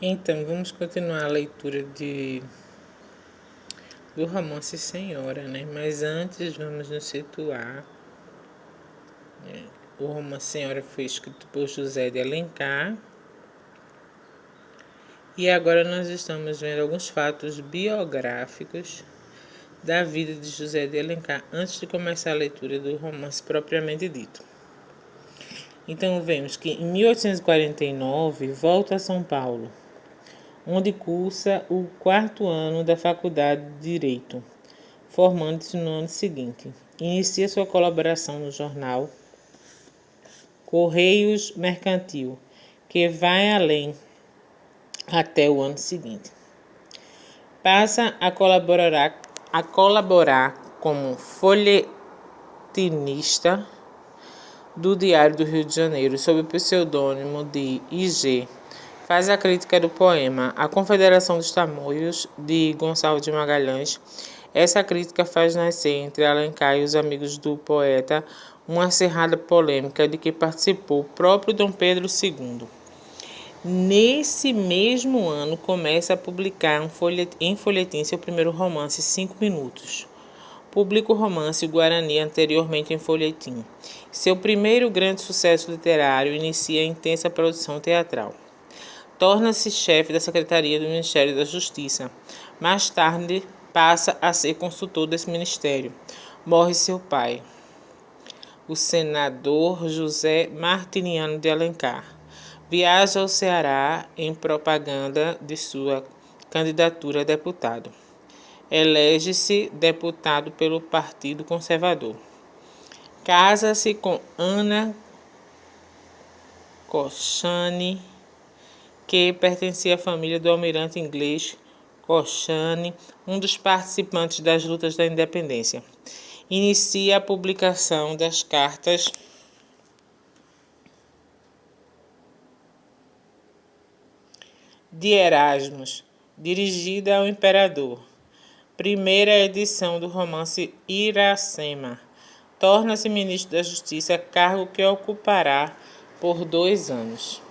Então, vamos continuar a leitura do romance Senhora, né? Mas antes vamos nos situar. O romance Senhora foi escrito por José de Alencar. E agora nós estamos vendo alguns fatos biográficos da vida de José de Alencar antes de começar a leitura do romance propriamente dito. Então vemos que em 1849 volta a São Paulo, onde cursa o 4º ano da Faculdade de Direito, formando-se no ano seguinte. Inicia sua colaboração no jornal Correios Mercantil, que vai além até o ano seguinte. Passa a colaborar como folhetinista do Diário do Rio de Janeiro, sob o pseudônimo de I.G. Faz a crítica do poema A Confederação dos Tamoios, de Gonçalves de Magalhães. Essa crítica faz nascer entre Alencar e os amigos do poeta uma acirrada polêmica de que participou o próprio Dom Pedro II. Nesse mesmo ano, começa a publicar em folhetim seu primeiro romance, 5 Minutos. Publica o romance Guarani anteriormente em folhetim. Seu primeiro grande sucesso literário inicia a intensa produção teatral. Torna-se chefe da Secretaria do Ministério da Justiça. Mais tarde, passa a ser consultor desse ministério. Morre seu pai, o senador José Martiniano de Alencar. Viaja ao Ceará em propaganda de sua candidatura a deputado. Elege-se deputado pelo Partido Conservador. Casa-se com Ana Cochane, que pertencia à família do almirante inglês Cochane, um dos participantes das lutas da independência. Inicia a publicação das cartas de Erasmus, dirigida ao imperador. Primeira edição do romance Iracema. Torna-se ministro da Justiça, cargo que ocupará por 2 anos.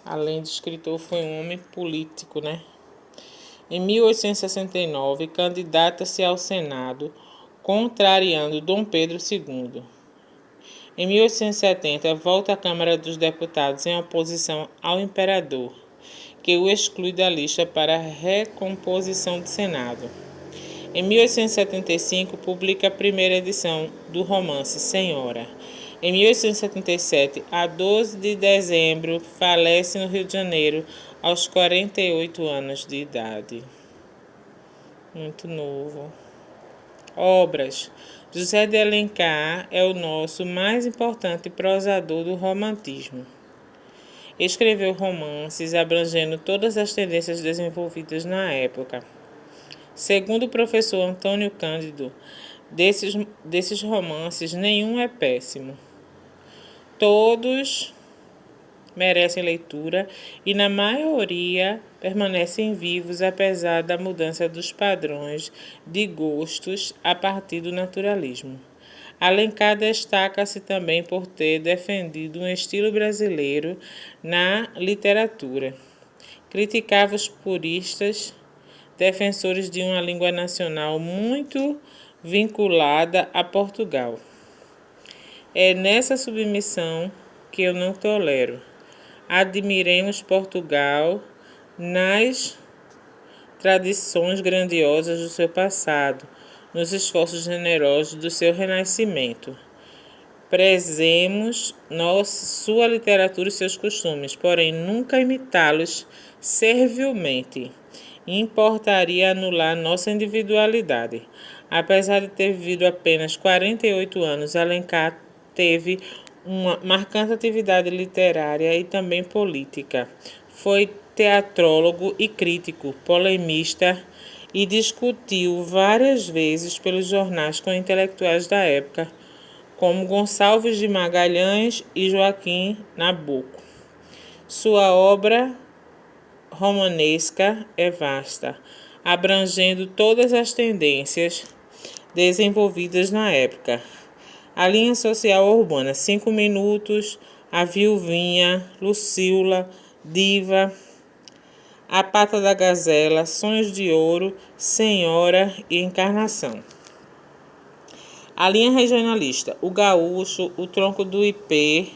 Além de escritor, foi um homem político, né? Em 1869, candidata-se ao Senado, contrariando Dom Pedro II. Em 1870, volta à Câmara dos Deputados em oposição ao imperador, que o exclui da lista para a recomposição do Senado. Em 1875, publica a primeira edição do romance Senhora. Em 1877, a 12 de dezembro, falece no Rio de Janeiro, aos 48 anos de idade. Muito novo. Obras. José de Alencar é o nosso mais importante prosador do romantismo. Escreveu romances abrangendo todas as tendências desenvolvidas na época. Segundo o professor Antônio Cândido, desses romances, nenhum é péssimo. Todos merecem leitura e, na maioria, permanecem vivos apesar da mudança dos padrões de gostos a partir do naturalismo. Alencar destaca-se também por ter defendido um estilo brasileiro na literatura. Criticava os puristas, defensores de uma língua nacional muito vinculada a Portugal. É nessa submissão que eu não tolero. Admiremos Portugal nas tradições grandiosas do seu passado, nos esforços generosos do seu renascimento. Prezemos sua literatura e seus costumes, porém nunca imitá-los servilmente. Importaria anular nossa individualidade. Apesar de ter vivido apenas 48 anos, Alencar teve uma marcante atividade literária e também política. Foi teatrólogo e crítico, polemista e discutiu várias vezes pelos jornais com intelectuais da época, como Gonçalves de Magalhães e Joaquim Nabuco. Sua obra romanesca é vasta, abrangendo todas as tendências desenvolvidas na época. A linha social urbana, 5 minutos, A Viuvinha, Lucila, Diva, A Pata da Gazela, Sonhos de Ouro, Senhora e Encarnação. A linha regionalista, O Gaúcho, O Tronco do Ipê,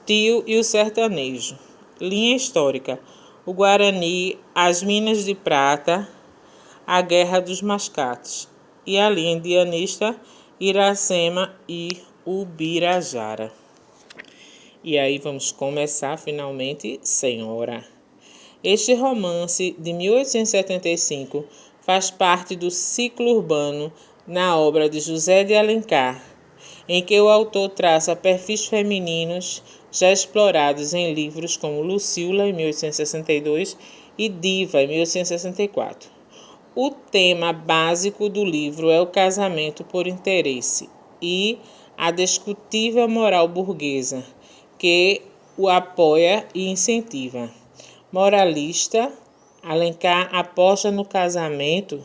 Tio e o Sertanejo. Linha histórica, O Guarani, As Minas de Prata, A Guerra dos Mascates. E a linha indianista, Iracema e Ubirajara. E aí vamos começar finalmente, Senhora. Este romance de 1875 faz parte do ciclo urbano na obra de José de Alencar, em que o autor traça perfis femininos já explorados em livros como Lucila, em 1862, e Diva, em 1864. O tema básico do livro é o casamento por interesse e a discutível moral burguesa, que o apoia e incentiva. Moralista, Alencar aposta no casamento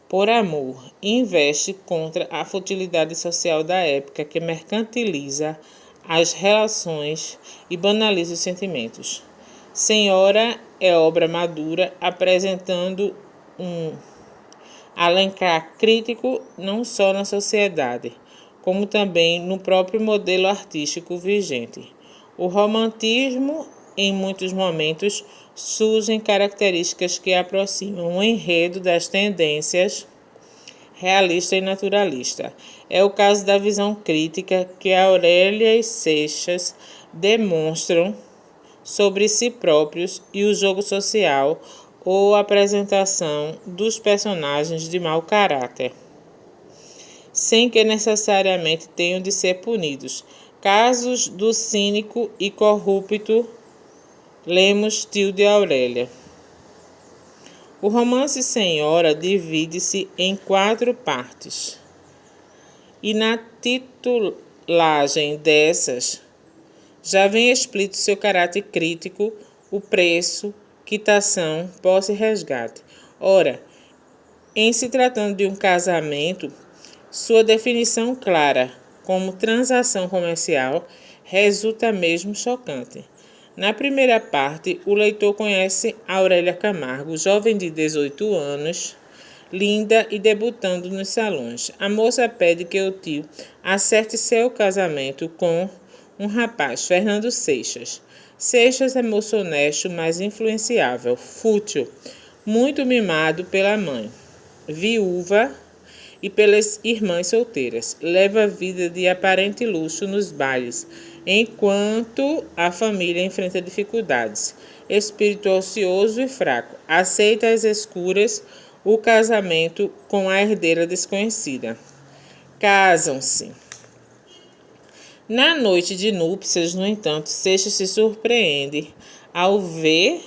por amor e investe contra a futilidade social da época que mercantiliza as relações e banaliza os sentimentos. Senhora é obra madura apresentando um Alencar crítico não só na sociedade, como também no próprio modelo artístico vigente. O romantismo, em muitos momentos, surgem características que aproximam o enredo das tendências realista e naturalista. É o caso da visão crítica que Aurélia e Seixas demonstram sobre si próprios e o jogo social ou a apresentação dos personagens de mau caráter, sem que necessariamente tenham de ser punidos. Casos do cínico e corrupto Lemos, tio de Aurélia. O romance Senhora divide-se em 4 partes, e na titulagem dessas já vem explícito seu caráter crítico, o preço, quitação, posse e resgate. Ora, em se tratando de um casamento, sua definição clara como transação comercial resulta mesmo chocante. Na primeira parte, o leitor conhece Aurélia Camargo, jovem de 18 anos, linda e debutando nos salões. A moça pede que o tio acerte seu casamento com um rapaz, Fernando Seixas. Seixas é moço honesto, mas influenciável, fútil, muito mimado pela mãe, viúva e pelas irmãs solteiras. Leva vida de aparente luxo nos bailes, enquanto a família enfrenta dificuldades. Espírito ocioso e fraco, aceita às escuras o casamento com a herdeira desconhecida. Casam-se. Na noite de núpcias, no entanto, Seixas se surpreende ao ver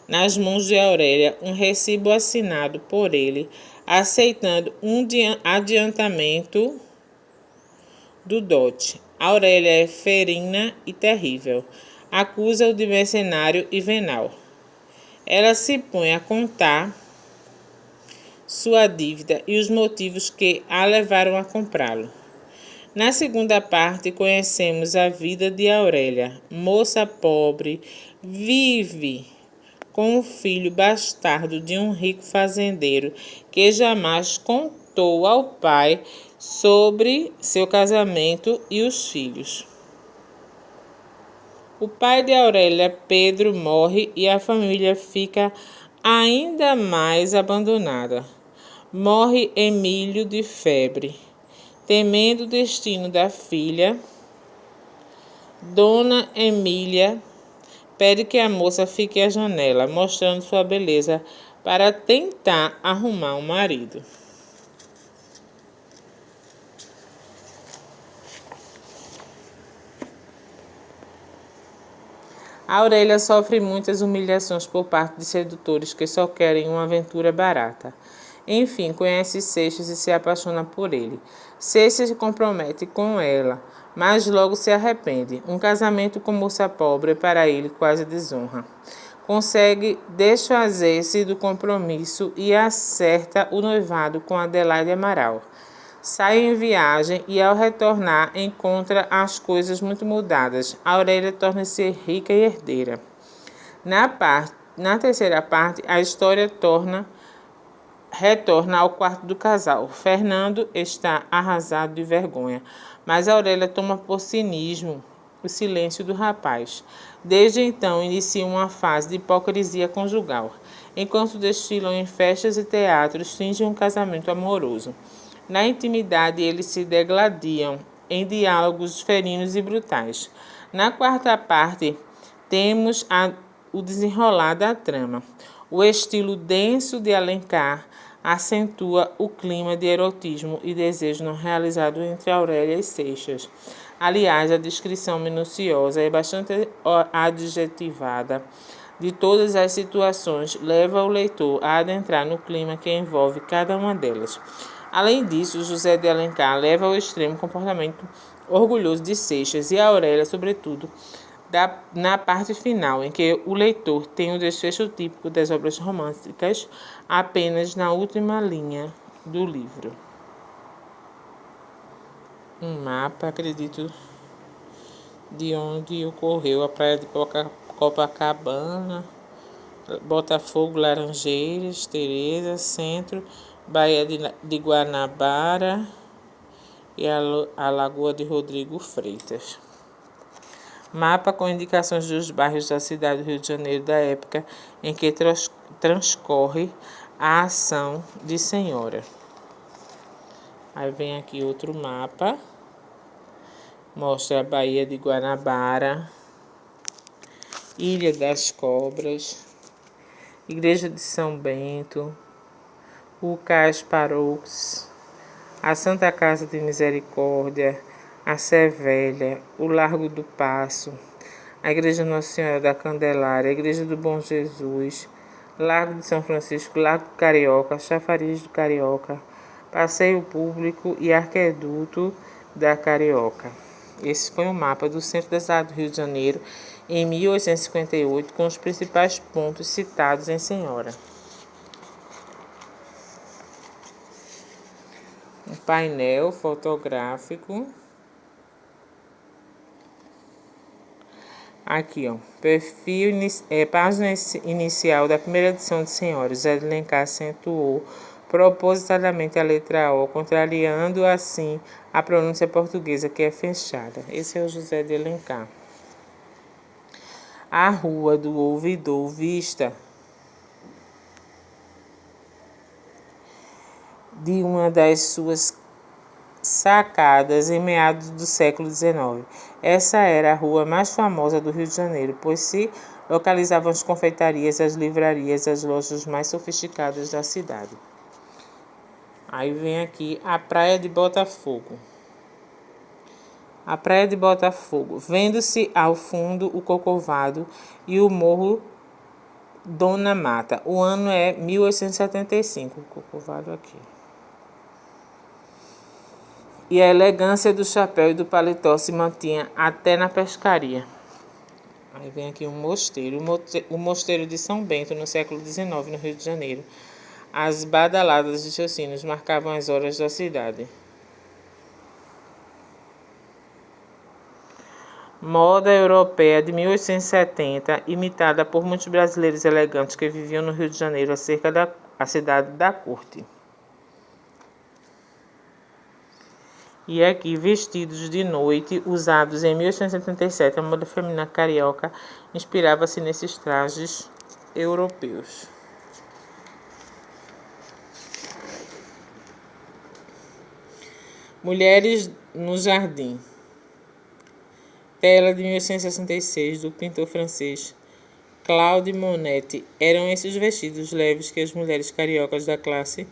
nas mãos de Aurélia um recibo assinado por ele, aceitando um adiantamento do dote. Aurélia é ferina e terrível. Acusa-o de mercenário e venal. Ela se põe a contar sua dívida e os motivos que a levaram a comprá-lo. Na segunda parte, conhecemos a vida de Aurélia. Moça pobre, vive com o filho bastardo de um rico fazendeiro que jamais contou ao pai sobre seu casamento e os filhos. O pai de Aurélia, Pedro, morre e a família fica ainda mais abandonada. Morre Emílio de febre. Temendo o destino da filha, Dona Emília pede que a moça fique à janela, mostrando sua beleza para tentar arrumar um marido. Aurélia sofre muitas humilhações por parte de sedutores que só querem uma aventura barata. Enfim, conhece Seixas e se apaixona por ele. Seixas se compromete com ela, mas logo se arrepende. Um casamento com moça pobre é para ele quase desonra. consegue desfazer-se do compromisso e acerta o noivado com Adelaide Amaral. Sai em viagem e, ao retornar, encontra as coisas muito mudadas. Aurélia torna-se rica e herdeira. Na terceira parte, a história retorna ao quarto do casal. Fernando está arrasado de vergonha, mas Aurélia toma por cinismo o silêncio do rapaz. Desde então, inicia uma fase de hipocrisia conjugal. Enquanto desfilam em festas e teatros, fingem um casamento amoroso. Na intimidade, eles se degladiam em diálogos ferinos e brutais. Na quarta parte, temos o desenrolar da trama. O estilo denso de Alencar acentua o clima de erotismo e desejo não realizado entre Aurélia e Seixas. Aliás, a descrição minuciosa e bastante adjetivada de todas as situações leva o leitor a adentrar no clima que envolve cada uma delas. Além disso, José de Alencar leva ao extremo o comportamento orgulhoso de Seixas e Aurélia, sobretudo na parte final, em que o leitor tem o desfecho típico das obras românticas apenas na última linha do livro. Um mapa, acredito, de onde ocorreu a praia de Copacabana, Botafogo, Laranjeiras, Tereza, Centro, Baía de Guanabara e a Lagoa de Rodrigo Freitas. Mapa com indicações dos bairros da cidade do Rio de Janeiro da época em que transcorre a ação de Senhora. Aí vem aqui outro mapa, mostra a Baía de Guanabara, Ilha das Cobras, Igreja de São Bento, o Cais Paroux, a Santa Casa de Misericórdia, a Sé Velha, o Largo do Paço, a Igreja Nossa Senhora da Candelária, a Igreja do Bom Jesus, Lago de São Francisco, Lago do Carioca, Chafariz do Carioca, Passeio Público e Arqueduto da Carioca. Esse foi um mapa do centro da cidade do Rio de Janeiro em 1858, com os principais pontos citados em Senhora. Um painel fotográfico. Aqui, ó, página inicial da primeira edição de Senhora. José de Alencar acentuou propositadamente a letra O, contrariando assim a pronúncia portuguesa, que é fechada. Esse é o José de Alencar. A Rua do Ouvidor, vista de uma das suas sacadas em meados do século XIX. Essa era a rua mais famosa do Rio de Janeiro, pois se localizavam as confeitarias, as livrarias, as lojas mais sofisticadas da cidade. Aí vem aqui a Praia de Botafogo. A Praia de Botafogo, vendo-se ao fundo o Corcovado e o Morro Dona Mata. O ano é 1875, o Corcovado aqui. E a elegância do chapéu e do paletó se mantinha até na pescaria. Aí vem aqui um mosteiro. O mosteiro de São Bento, no século XIX, no Rio de Janeiro. As badaladas de seus sinos marcavam as horas da cidade. Moda europeia de 1870, imitada por muitos brasileiros elegantes que viviam no Rio de Janeiro, acerca da cidade da corte. E aqui, vestidos de noite, usados em 1877, a moda feminina carioca inspirava-se nesses trajes europeus. Mulheres no Jardim. Tela de 1866, do pintor francês Claude Monet. Eram esses vestidos leves que as mulheres cariocas da classe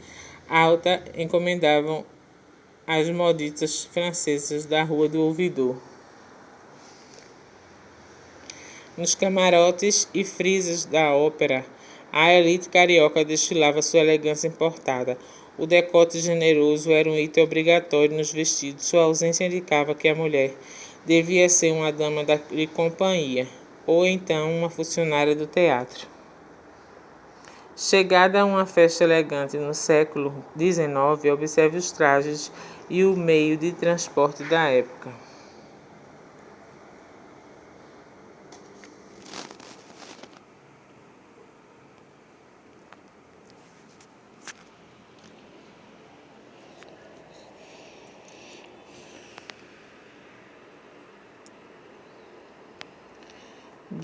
alta encomendavam às modistas francesas da Rua do Ouvidor. Nos camarotes e frisas da ópera, a elite carioca desfilava sua elegância importada. O decote generoso era um item obrigatório nos vestidos. Sua ausência indicava que a mulher devia ser uma dama de companhia. ou então uma funcionária do teatro. Chegada a uma festa elegante no século XIX, observe os trajes e o meio de transporte da época.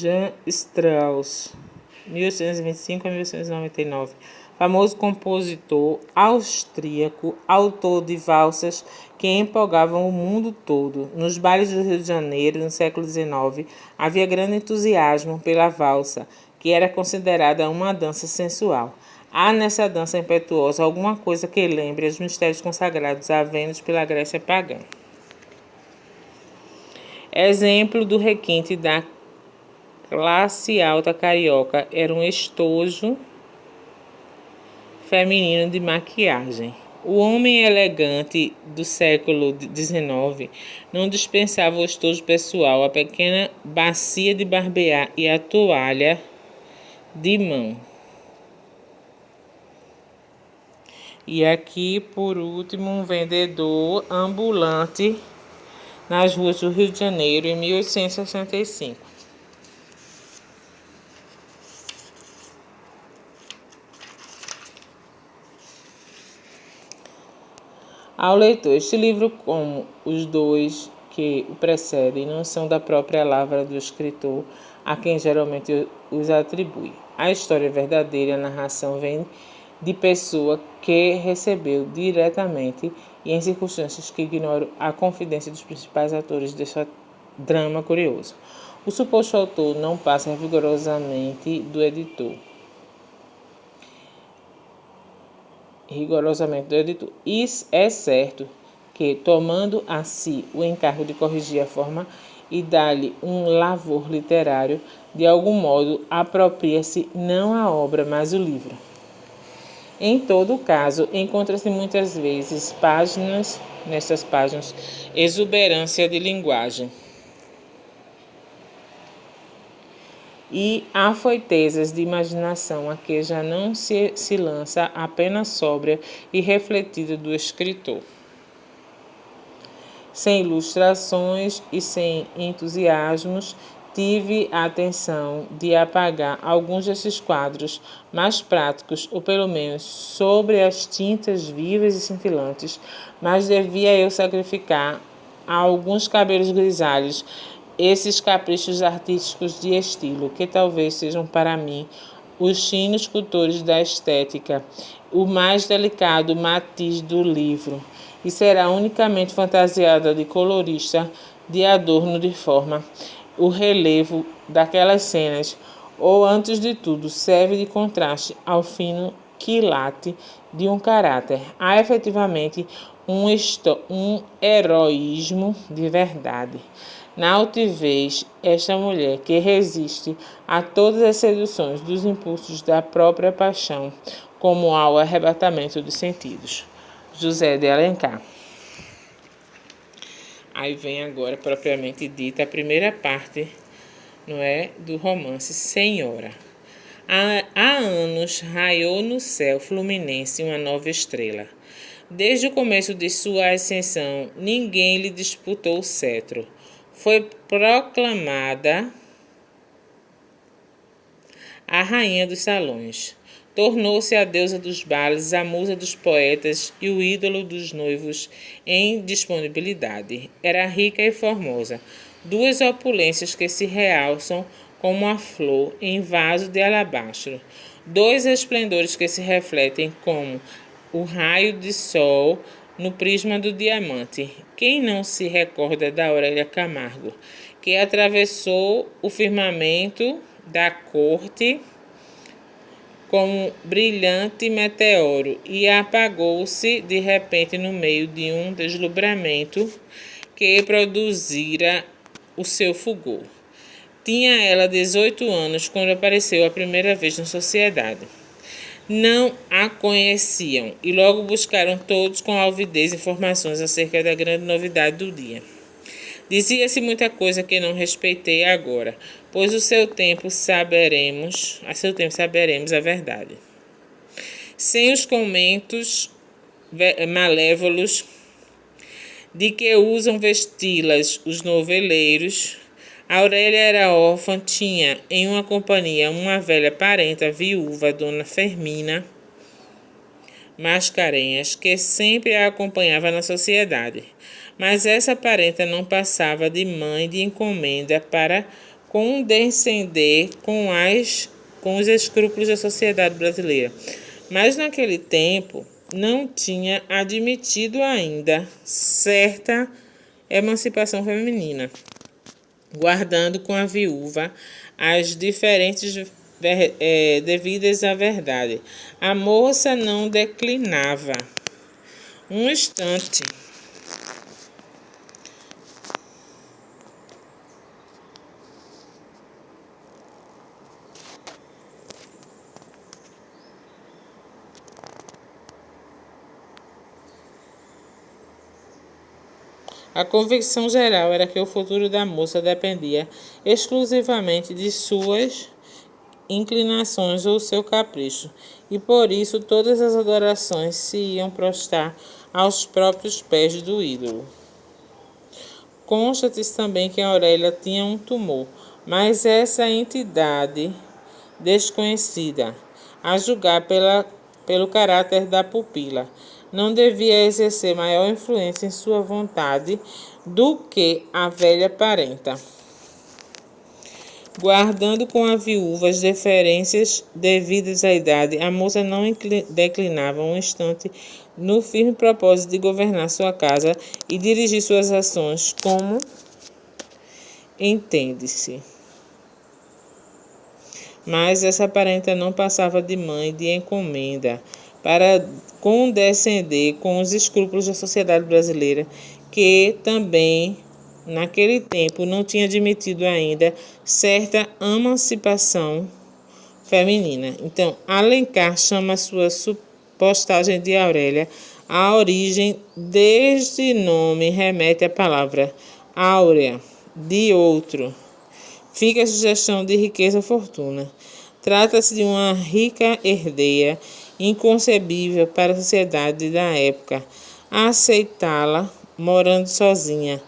Johann Strauss, 1825 a 1899, famoso compositor austríaco, autor de valsas que empolgavam o mundo todo. Nos bailes do Rio de Janeiro, no século XIX, havia grande entusiasmo pela valsa, que era considerada uma dança sensual. Há nessa dança impetuosa alguma coisa que lembre os mistérios consagrados a Vênus pela Grécia pagã. Exemplo do requinte da classe alta carioca era um estojo feminino de maquiagem. O homem elegante do século XIX não dispensava o estojo pessoal, a pequena bacia de barbear e a toalha de mão. E aqui, por último, um vendedor ambulante nas ruas do Rio de Janeiro em 1865. Ao leitor, este livro, como os dois que o precedem, não são da própria lavra do escritor, a quem geralmente os atribui. A história é verdadeira, a narração vem de pessoa que recebeu diretamente e em circunstâncias que ignoram a confidência dos principais atores deste drama curioso. O suposto autor não passa rigorosamente do editor. Isso é certo que, tomando a si o encargo de corrigir a forma e dar-lhe um lavor literário, de algum modo apropria-se não a obra, mas o livro. Em todo caso, encontra-se muitas vezes nestas páginas, exuberância de linguagem e afoitezas de imaginação a que já não se lança apenas sóbria e refletida do escritor. Sem ilustrações e sem entusiasmos, tive a atenção de apagar alguns desses quadros mais práticos, ou pelo menos sobre as tintas vivas e cintilantes, mas devia eu sacrificar a alguns cabelos grisalhos esses caprichos artísticos de estilo, que talvez sejam para mim os finos cultores da estética, o mais delicado matiz do livro, e será unicamente fantasiada de colorista, de adorno de forma, o relevo daquelas cenas, ou antes de tudo, serve de contraste ao fino quilate de um caráter. Há efetivamente um heroísmo de verdade na altivez, esta mulher que resiste a todas as seduções dos impulsos da própria paixão, como ao arrebatamento dos sentidos. José de Alencar. Aí vem agora, propriamente dita, a primeira parte, não é, do romance Senhora. Há anos raiou no céu fluminense uma nova estrela. Desde o começo de sua ascensão, ninguém lhe disputou o cetro. Foi proclamada a rainha dos salões. Tornou-se a deusa dos bailes, a musa dos poetas e o ídolo dos noivos em disponibilidade. Era rica e formosa, duas opulências que se realçam como a flor em vaso de alabastro, dois esplendores que se refletem como o raio de sol no prisma do diamante. Quem não se recorda da Aurélia Camargo, que atravessou o firmamento da corte como brilhante meteoro e apagou-se de repente no meio de um deslumbramento que produzira o seu fulgor. Tinha ela 18 anos quando apareceu a primeira vez na sociedade. Não a conheciam e logo buscaram todos com avidez informações acerca da grande novidade do dia. Dizia-se muita coisa que não respeitei agora, pois a seu tempo saberemos a verdade. Sem os comentos malévolos de que usam vesti-las os noveleiros, Aurélia era órfã, tinha em uma companhia uma velha parenta viúva, Dona Fermina Mascarenhas, que sempre a acompanhava na sociedade. Mas essa parenta não passava de mãe de encomenda para condescender com os escrúpulos da sociedade brasileira. Mas naquele tempo não tinha admitido ainda certa emancipação feminina, guardando com a viúva as diferentes devidas à verdade. A moça não declinava um instante A convicção geral era que o futuro da moça dependia exclusivamente de suas inclinações ou seu capricho, e por isso todas as adorações se iam prostrar aos próprios pés do ídolo. Consta-se também que Aurélia tinha um tumor, mas essa entidade desconhecida, a julgar pelo caráter da pupila, não devia exercer maior influência em sua vontade do que a velha parenta. Guardando com a viúva as deferências devidas à idade, a moça não declinava um instante no firme propósito de governar sua casa e dirigir suas ações como entende-se. Mas essa parenta não passava de mãe de encomenda para condescender com os escrúpulos da sociedade brasileira, que também, naquele tempo, não tinha admitido ainda certa emancipação feminina. Então, Alencar chama sua postagem de Aurélia. A origem deste nome remete à palavra áurea, de outro. Fica a sugestão de riqueza ou fortuna. Trata-se de uma rica herdeira, inconcebível para a sociedade da época aceitá-la morando sozinha.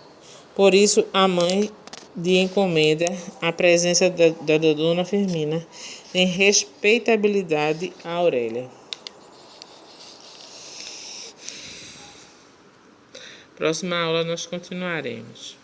Por isso, a mãe de encomenda a presença da Dona Fermina tem respeitabilidade a Aurélia. Próxima aula nós continuaremos.